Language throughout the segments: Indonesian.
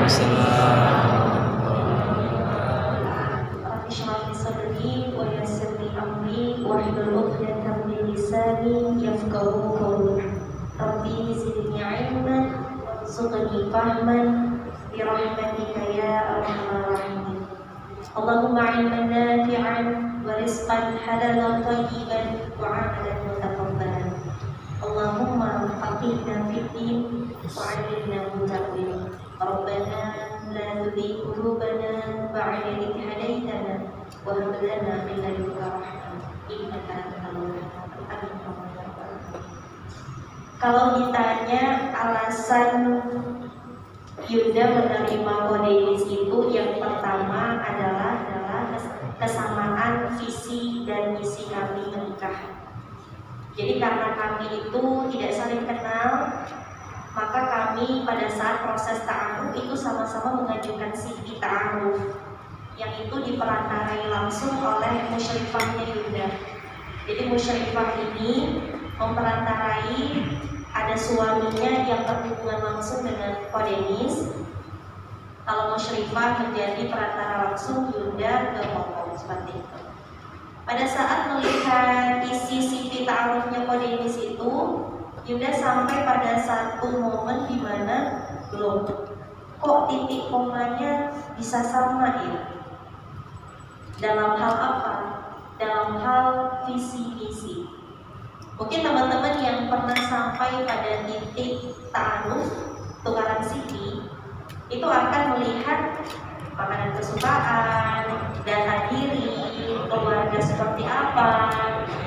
Rabbi shrah li sadri wa yassir li amri wahlul 'uqdatam min lisani yafqahu qawli. Rabbi zidni 'ilman warzuqni fahman bi rahmatika ya arhamar rahimin. Allahumma 'ilman nafi'an wa rizqan halalan thayyiban wa 'amalan mutaqabbalan. Allahumma faqihna fid din wa 'allimna ta'wil. Rabbana la tuzigh qulubana ba'da idh hadaytana wa hab lana min ladunka rahmah innaka antal wahhab. Kalau ditanya alasan Yunda menerima kodenis itu, yang pertama adalah kesamaan visi dan misi kami menikah. Jadi karena kami itu tidak saling kenal, maka kami pada saat proses ta'aruf itu sama-sama mengajukan CV ta'aruf, yang itu diperantarai langsung oleh musyrifahnya Yunda. Jadi musyrifah ini memperantarai, ada suaminya yang berhubungan langsung dengan kodenis. Kalau musyrifah menjadi perantara langsung Yunda ke Pokok, seperti itu. Pada saat melihat isi CV ta'arufnya kodenis itu, Yunda sampai pada satu momen di mana belum, kok titik komanya bisa sama ya? Dalam hal apa? Dalam hal visi misi. Mungkin teman-teman yang pernah sampai pada titik ta'aruf tukaran CV itu akan melihat makanan kesukaan, data diri, keluarga seperti apa,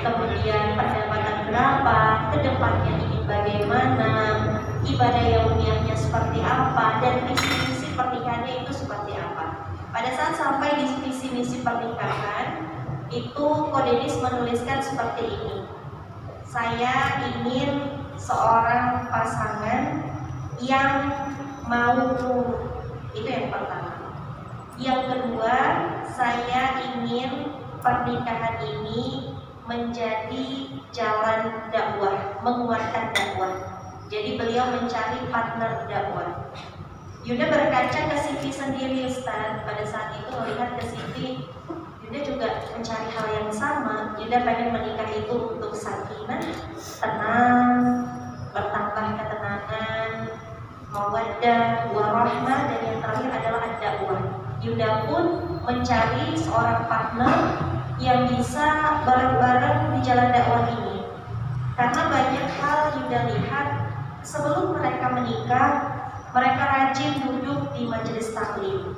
kemudian pendapatan berapa, kedepannya ingin bagaimana, ibadah yaumiyahnya seperti apa, dan visi-misi pernikahannya itu seperti apa. Pada saat sampai di visi-misi pernikahan, itu kodenis menuliskan seperti ini: saya ingin seorang pasangan yang mau nurut. Itu yang pertama. Yang kedua, saya ingin pernikahan ini menjadi jalan dakwah, menguatkan dakwah. Jadi beliau mencari partner dakwah. Yunda berkaca ke CV sendiri, Ustaz. Pada saat itu melihat ke CV, Yunda juga mencari hal yang sama. Yunda pengen menikah itu untuk sakinah, tenang, bertambah ketenangan, mawaddah, warahmah, dan yang terakhir adalah ad-dakwah. Yunda pun mencari seorang partner yang bisa bareng-bareng di jalan dakwah ini. Karena banyak hal Yunda lihat sebelum mereka menikah, mereka rajin duduk di majelis taklim.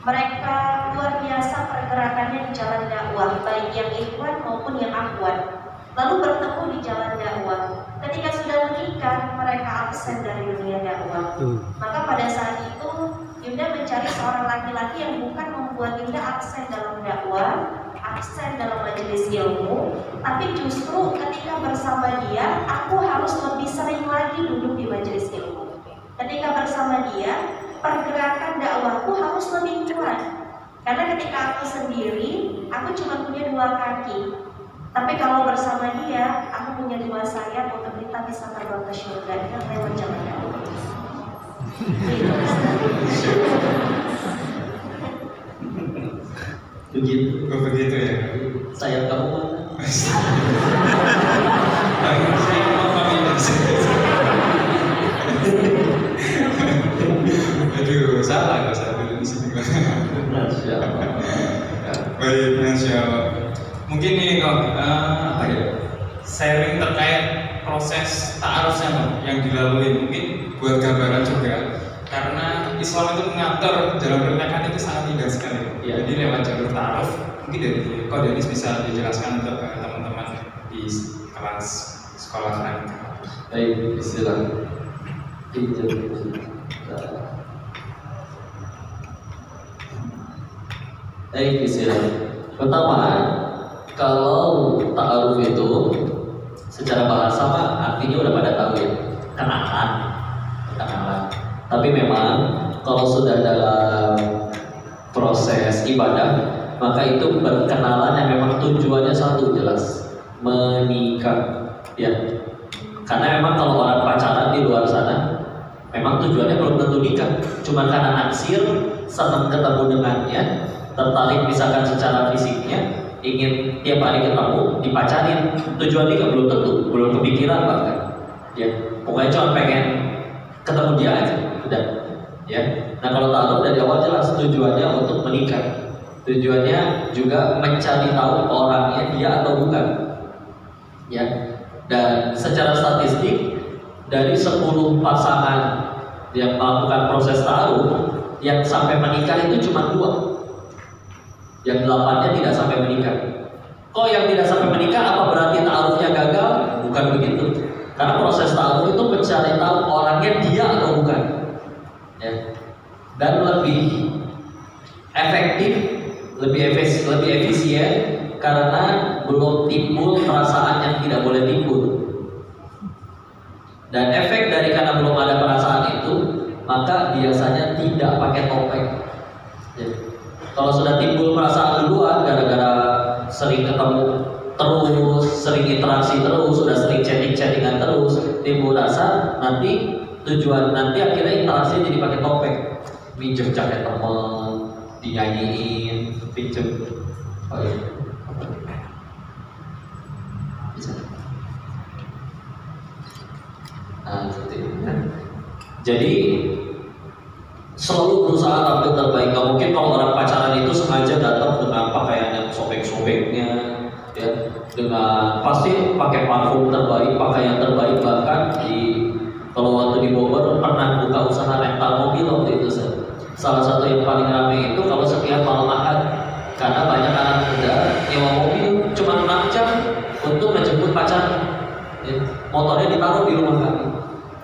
Mereka luar biasa pergerakannya di jalan dakwah, baik yang ikhwan maupun yang akhwat. Lalu bertemu di jalan dakwah. Ketika sudah menikah, mereka absen dari dunia dakwah. Maka pada saat itu Yunda mencari seorang laki-laki yang bukan membuat Yunda absen dalam dakwah, absen dalam majelis ilmu, tapi justru ketika bersama dia, aku harus lebih sering lagi duduk di majelis ilmu. Ketika bersama dia, pergerakan dakwahku harus lebih kuat. Karena ketika aku sendiri, aku cuma punya dua kaki. Tapi kalau bersama dia, aku punya dua sayap untuk kita bisa terbang ke surga dengan lewat jalan dakwah. Begitu ya. Sayap kamu mana? Aduh, salah nggak saya dulu di sini. Masya Allah. Baik, Masya Allah. Mungkin ini kok apa ya? Sharing terkait proses ta'arufnya Bang, yang dilalui, mungkin buat gambaran juga. Karena Islam itu mengatur dalam pernikahan itu sangat indah sekali. Ya, jadi lewat jalur ta'aruf, mungkin dari Kodenis bisa dijelaskan untuk teman-teman di kelas sekolah pernikahan. Baik, silakan. Baik, silakan. Pertama, kalau ta'aruf itu secara bahasa mah artinya udah pada tahu ya, kenalan. Tapi memang kalau sudah dalam proses ibadah, maka itu berkenalan yang memang tujuannya satu, jelas, menikah, ya. Karena memang kalau orang pacaran di luar sana, Memang tujuannya belum tentu nikah, cuma karena naksir, senang ketemu dengannya, tertarik misalkan secara fisiknya, ingin tiap hari ketemu, dipacarin. Tujuan nikah belum tentu, belum kepikiran bahkan. Ya, pokoknya cuma pengen ketemu dia aja, udah. Ya. Nah kalau ta'aruf dari awal jelas tujuannya untuk menikah. Tujuannya juga mencari tahu orangnya dia atau bukan. Ya. Dan secara statistik dari 10 pasangan yang melakukan proses ta'aruf yang sampai menikah itu cuma 2. Yang 8-nya tidak sampai menikah. Kok yang tidak sampai menikah apa berarti ta'arufnya gagal? Bukan begitu. Karena proses ta'aruf itu mencari tahu orangnya dia atau bukan. Ya. Dan lebih efektif, lebih efisien karena belum timbul perasaan yang tidak boleh timbul. Dan efek dari karena belum ada perasaan itu, maka biasanya tidak pakai topeng. Ya. Kalau sudah timbul perasaan duluan gara-gara sering ketemu terus, sering interaksi terus, sudah sering chattingan terus, timbul rasa, nanti tujuan nanti akhirnya interaksi jadi pakai topeng. Minjem jaket temen, dinyanyiin, pinjem. Oh iya. Bisa. Nah, seperti itu. Jadi selalu berusaha tampil terbaik. Gak mungkin kalau orang pacaran itu sengaja datang dengan pakaian yang sobek-sobeknya, ya, dengan pasti pakai parfum terbaik, pakaian terbaik. Bahkan kalau waktu di Bogor pernah buka usaha rental mobil waktu itu. Salah satu yang paling ramai itu kalau setiap malam Ahad, karena banyak anak muda nyewa mobil cuma 6 jam untuk menjemput pacar. Ya, motornya ditaruh di rumah kami.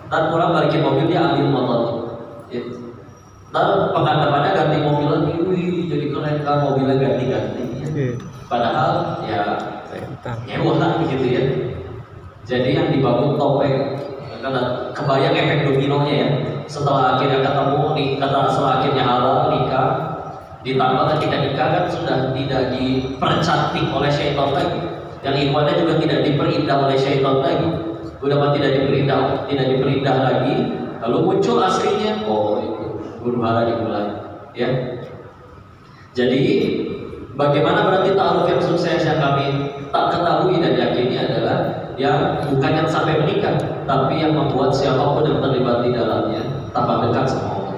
Dan pulang balikin mobil dia ambil motornya. Ya. Dan pekan depannya ganti mobil lagi, wih jadi keren kan mobilnya ganti-ganti. Ya. Padahal ya nyewa begitu ya. Jadi yang dibangun topeng. Karena kebayang efek dominonya ya. Setelah akhirnya ketemu nih, setelah akhirnya halal nikah, ditambah ketika nikah kan sudah tidak dipercantik oleh syaitan lagi, yang ikhwannya juga tidak diperindah oleh syaitan lagi, udah tidak diperindah lagi, lalu muncul aslinya, oh itu huru hara dimulai, ya. Jadi bagaimana berarti ta'aruf yang sukses yang kami tak ketahui dan yakini adalah yang bukan yang sampai menikah, tapi yang membuat siapapun yang terlibat di dalamnya tambah dekat sama Allah.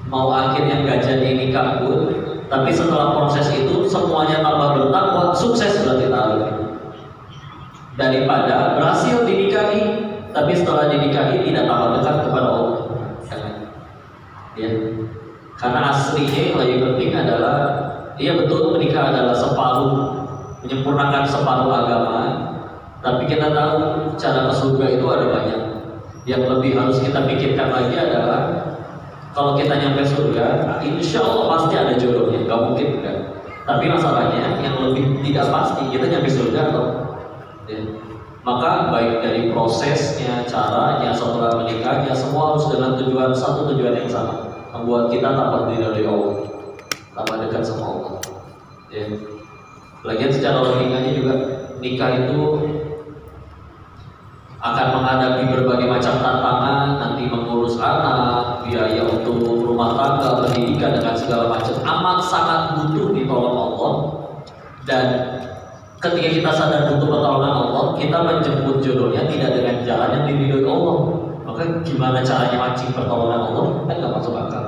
Mau akhirnya nggak jadi nikah pun, tapi setelah proses itu semuanya tambah bertakwa, sukses berarti ta'aruf. Daripada berhasil dinikahi, tapi setelah dinikahi tidak tambah dekat kepada Allah. Ya. Karena aslinya yang lebih penting adalah, iya betul menikah adalah separuh, menyempurnakan separuh agama. Tapi kita tahu cara ke surga itu ada banyak. Yang lebih harus kita pikirkan lagi adalah kalau kita nyampe surga, insya Allah pasti ada jodohnya, gak mungkin enggak. Tapi masalahnya yang lebih tidak pasti kita nyampe surga atau ya. Maka baik dari prosesnya, caranya, setelah menikahnya, semua harus dengan satu tujuan yang sama, membuat kita tambah diridhoi Allah, tambah dekat sama Allah. Ya. Lagian secara logikanya juga nikah itu akan menghadapi berbagai macam tantangan, nanti mengurus anak, biaya untuk rumah tangga, pendidikan dengan segala macam, amat sangat butuh ditolong Allah. Dan ketika kita sadar butuh pertolongan Allah, kita menjemput jodohnya tidak dengan jalan yang diridhoi Allah. Maka gimana caranya mancing pertolongan Allah? Kan nggak masuk akal.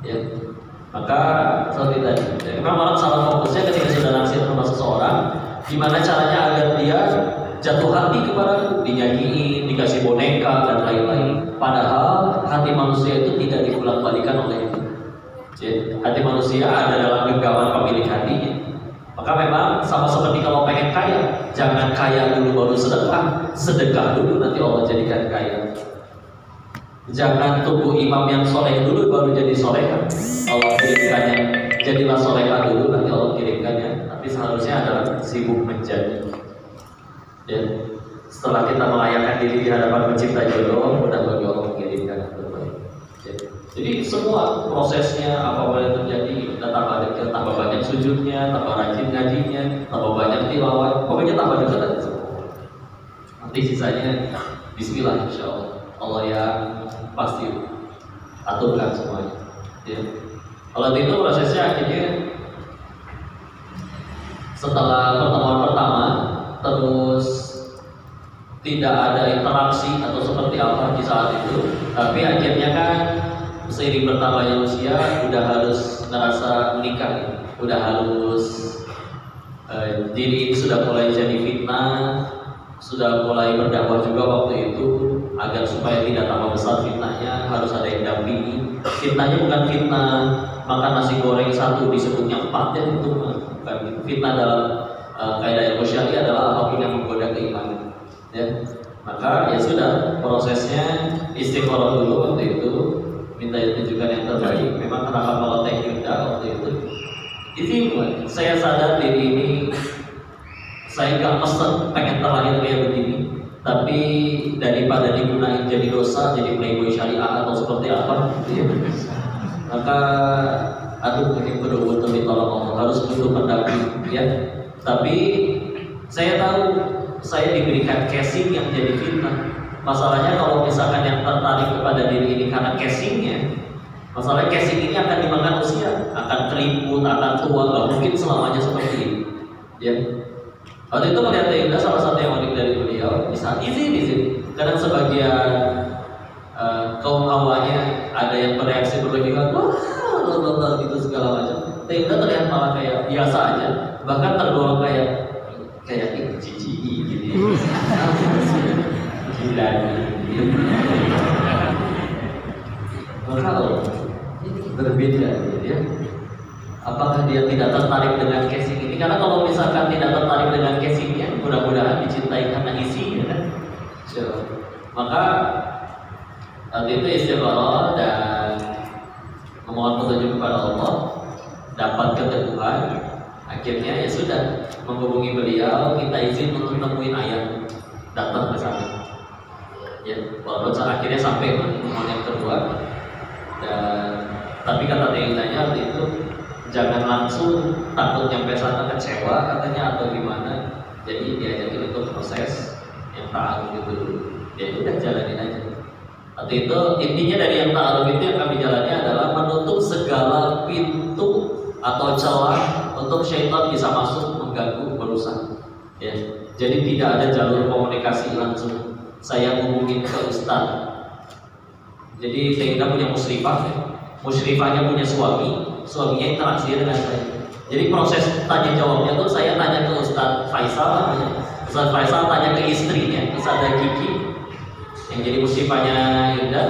Ya. Maka seperti tadi, memang orang salah fokusnya ketika sudah naksir sama seseorang, gimana caranya agar dia jatuh hati kepada, dinyanyiin, dikasih boneka dan lain-lain. Padahal hati manusia itu tidak dibolak-balikan oleh itu. Jadi, hati manusia ada dalam genggaman pemilik hatinya. Maka memang sama seperti kalau pengen kaya, jangan kaya dulu baru sedekah, sedekah dulu nanti Allah jadikan kaya. Jangan tunggu imam yang soleh dulu baru jadi soleha, Allah kirimkannya. Jadilah soleha dulu nanti Allah kirimkannya. Tapi seharusnya adalah sibuk menjadi. Ya. Setelah kita melayakkan diri di hadapan pencipta jodoh, mudah bagi Allah mengirimkan yang terbaik. Ya. Jadi semua prosesnya apapun yang terjadi, kita tambah dekat, tambah banyak sujudnya, tambah rajin ngajinya, tambah banyak tilawat, pokoknya tambah dekat aja. Nanti sisanya Bismillah insya Allah. Allah yang pasti aturkan semuanya. Ya. Kalau itu prosesnya akhirnya setelah pertemuan pertama terus tidak ada interaksi atau seperti apa di saat itu, tapi akhirnya kan seiring bertambahnya usia udah harus ngerasa menikah, udah harus diri sudah mulai jadi fitnah, sudah mulai berdakwah juga waktu itu agar supaya tidak tambah besar fitnahnya, harus ada yang dampingi. Fitnahnya bukan fitnah makan nasi goreng satu disebutnya 4 ya, itu bukan gitu. Fitnah dalam kaidah ilmu syariah adalah apapun yang menggoda keimanan. Ya, maka ya sudah prosesnya istiqoroh dulu waktu itu, minta tunjukkan yang terbaik. Memang kenapa kalau teh Yuda waktu itu saya sadar diri ini saya gak mesen pengen terlahir kayak begini, tapi daripada digunain jadi dosa, jadi playboy syariah atau seperti apa, ya. Maka aduh ini betul-betul ditolong Allah, harus butuh pendamping, ya. Tapi saya tahu saya diberikan casing yang jadi fitnah. Masalahnya kalau misalkan yang tertarik kepada diri ini karena casingnya, masalah casing ini akan dimakan usia, akan keriput, akan tua, nggak mungkin selamanya seperti ini. Ya. Waktu itu melihat Yuda, salah satu yang unik dari beliau, bisa izin. Kadang sebagian kaum awalnya ada yang bereaksi berlebihan, wah, gitu segala macam. Yuda terlihat malah kayak biasa aja, bahkan terdorong kayak cici gitu. Gila gitu. Maka ini berbeda gitu ya. Apakah dia tidak tertarik dengan casing ini? Karena kalau misalkan tidak tertarik dengan casingnya, mudah-mudahan dicintai karena isinya kan. Maka waktu itu istiqoroh dan memohon petunjuk kepada Allah, dapat keteguhan. Akhirnya ya sudah menghubungi beliau, minta izin untuk nemuin ayah, datang ke sana. Ya, walaupun akhirnya sampai pertemuan yang kedua. Dan tapi kata Teyudanya waktu itu jangan langsung takut nyampe sana kecewa katanya atau gimana. Jadi diajakin untuk proses yang ta'aruf itu dulu. Ya udah jalanin aja. Waktu itu intinya dari yang ta'aruf itu yang kami jalani adalah menutup segala pintu atau celah untuk syaitan bisa masuk mengganggu berusaha. Ya. Jadi tidak ada jalur komunikasi langsung. Saya hubungin ke ustaz. Jadi Teyuda punya musyrifah, ya. Musyrifahnya punya suami, suaminya interaksi dengan saya. Jadi proses tanya jawabnya tuh saya tanya ke Ustaz Faisal namanya. Ustaz Faisal tanya ke istrinya, Ustazah Kiki yang jadi musyrifahnya Yuda.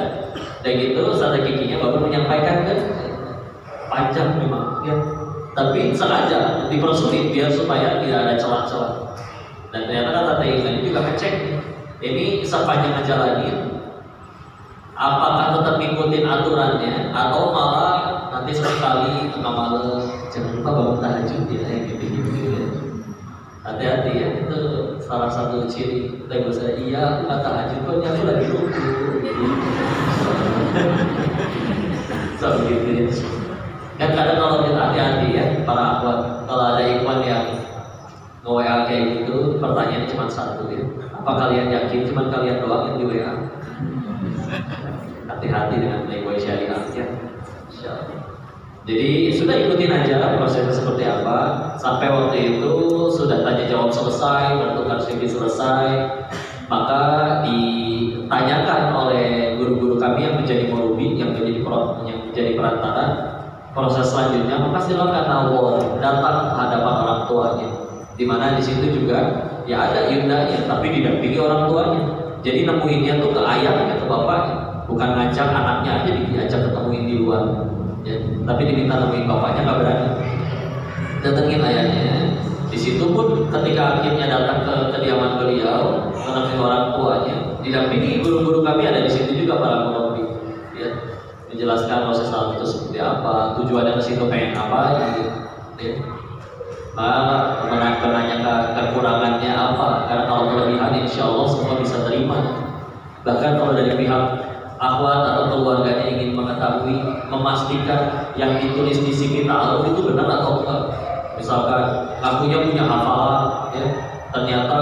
Dan gitu Ustazah Kikinya baru menyampaikan kan panjang memang ya. Tapi sengaja dipersulit biar supaya tidak ada celah-celah. Dan ternyata kata Teyuda ini juga ngecek. Ini sepanjang ngejalanin apakah tetap ngikutin aturannya atau malah nanti sekali tengah malam jangan lupa bangun tahajud ya gitu ya. Hati-hati ya, itu salah satu ciri Tebo saya. Iya aku nggak tahajud kok aku lagi ruku. So gitu ya. Kan kadang kalau kita hati-hati ya para akhwat, kalau ada ikhwan yang nge-WA kayak gitu, pertanyaan cuma satu ya. Apa kalian yakin cuma kalian doang yang di WA? Hati-hati dengan playboy syariah ya. Jadi sudah ikutin aja prosesnya seperti apa. Sampai waktu itu sudah tanya jawab selesai, bertukar CV selesai, maka ditanyakan oleh guru-guru kami yang menjadi murubi, yang menjadi perantara proses selanjutnya. Maka silakan nawar datang hadapan orang tuanya. Dimana di situ juga ya ada Yunda ya, tapi didampingi orang tuanya. Jadi nemuinnya tuh ke ayahnya, ke bapaknya, bukan ngajak anaknya aja diajak ketemuin di luar. Ya, tapi diminta nemuin bapaknya nggak berani. Datengin ayahnya. Di situ pun ketika akhirnya datang ke kediaman beliau, menemui orang tuanya, didampingi guru-guru kami ada di situ juga para murabbi. Ya, menjelaskan proses salat itu seperti apa, tujuannya ke situ pengen apa gitu. Ya. Menanyakan kekurangannya apa, karena kalau kelebihan insya Allah semua bisa terima. Bahkan kalau dari pihak akhwat atau keluarganya ingin mengetahui, memastikan yang ditulis di CV ta'aruf itu benar atau enggak. Misalkan ngakunya punya hafalan, ya, ternyata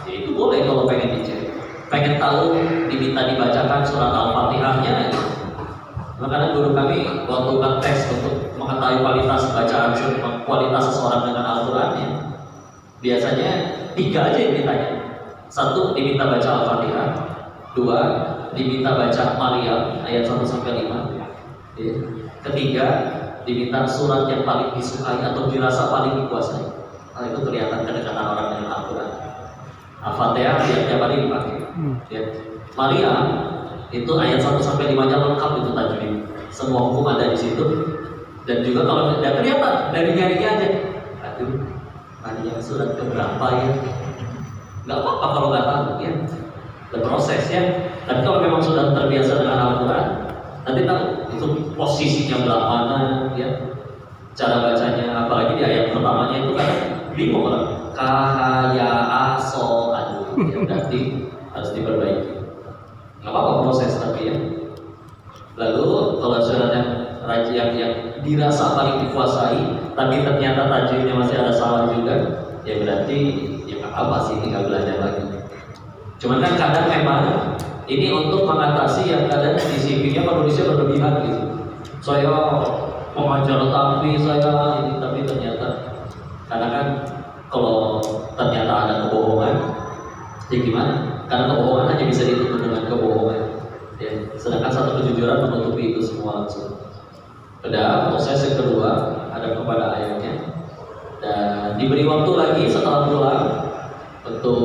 ya itu boleh kalau pengen dicek. pengen tahu diminta dibacakan surat Al-Fatihahnya gitu. Makanya guru kami waktu tes untuk mengetahui kualitas bacaan kualitas seseorang dengan Al-Qur'annya, biasanya 3 aja yang ditanya. 1 diminta baca Al-Fatihah, 2 diminta baca Maryam ayat 1 sampai 5. Ya. 3 diminta surat yang paling disukai atau dirasa paling dikuasai. Nah, itu kelihatan kedekatan orang dengan Al-Quran. Al-Fatihah tiap hari dipakai. Ya. Maryam itu ayat 1 sampai 5-nya lengkap itu tajwid. Semua hukum ada di situ. Dan juga kalau tidak kelihatan dari nyarinya aja. Aduh, Maryam surat keberapa ya? Nggak apa-apa kalau nggak tahu ya. Dan prosesnya. Tapi kalau memang sudah terbiasa dengan Al-Quran, nanti tahu itu posisinya belah mana, ya, cara bacanya. Apalagi di ayat pertamanya itu kan bingung orang. Kahaya aso, aduh, ya berarti harus diperbaiki. Nggak apa-apa proses tapi ya. Lalu kalau surat yang dirasa paling dikuasai, tapi ternyata tajwidnya masih ada salah juga, ya berarti ya nggak apa sih, tinggal belajar lagi. Cuman kan kadang memang ini untuk mengatasi yang kadang di CV-nya penulisnya berlebihan gitu. Saya mengajar tapi saya ini, tapi ternyata karena kan kalau ternyata ada kebohongan, ya gimana? Karena kebohongan hanya bisa ditutup dengan kebohongan. Ya, sedangkan satu kejujuran menutupi itu semua langsung. Pada proses yang kedua ada kepada ayahnya dan diberi waktu lagi setelah pulang untuk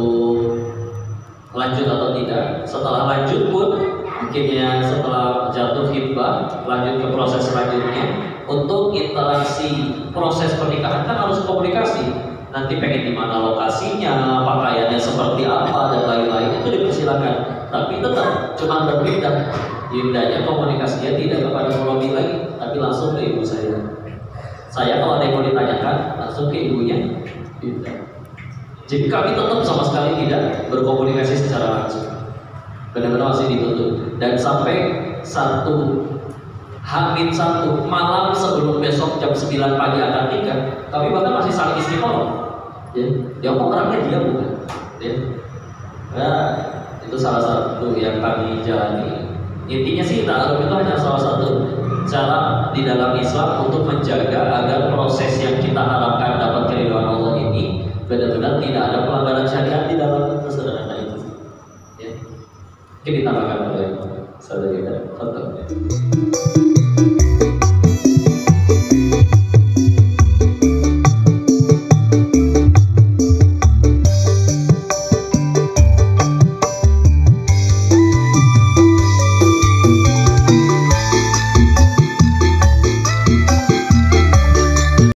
lanjut atau tidak. Setelah lanjut pun akhirnya setelah jatuh khitbah lanjut ke proses selanjutnya untuk interaksi proses pernikahan kan harus komunikasi. Nanti pengen di mana lokasinya, pakaiannya seperti apa dan lain-lain itu dipersilakan. Tapi tetap cuma berbeda. Indahnya komunikasinya tidak kepada suami lagi, tapi langsung ke ibu saya. Saya kalau ada yang mau ditanyakan langsung ke ibunya. Jadi kami tetap sama sekali tidak berkomunikasi secara langsung. Benar-benar masih ditutup. Dan sampai H-1 malam sebelum besok jam 9 pagi akan nikah, kami bahkan masih saling istiqomah. Ya kok orangnya dia bukan. Ya. Nah, itu salah satu yang kami jalani. Intinya sih ta'aruf itu hanya salah satu cara di dalam Islam untuk menjaga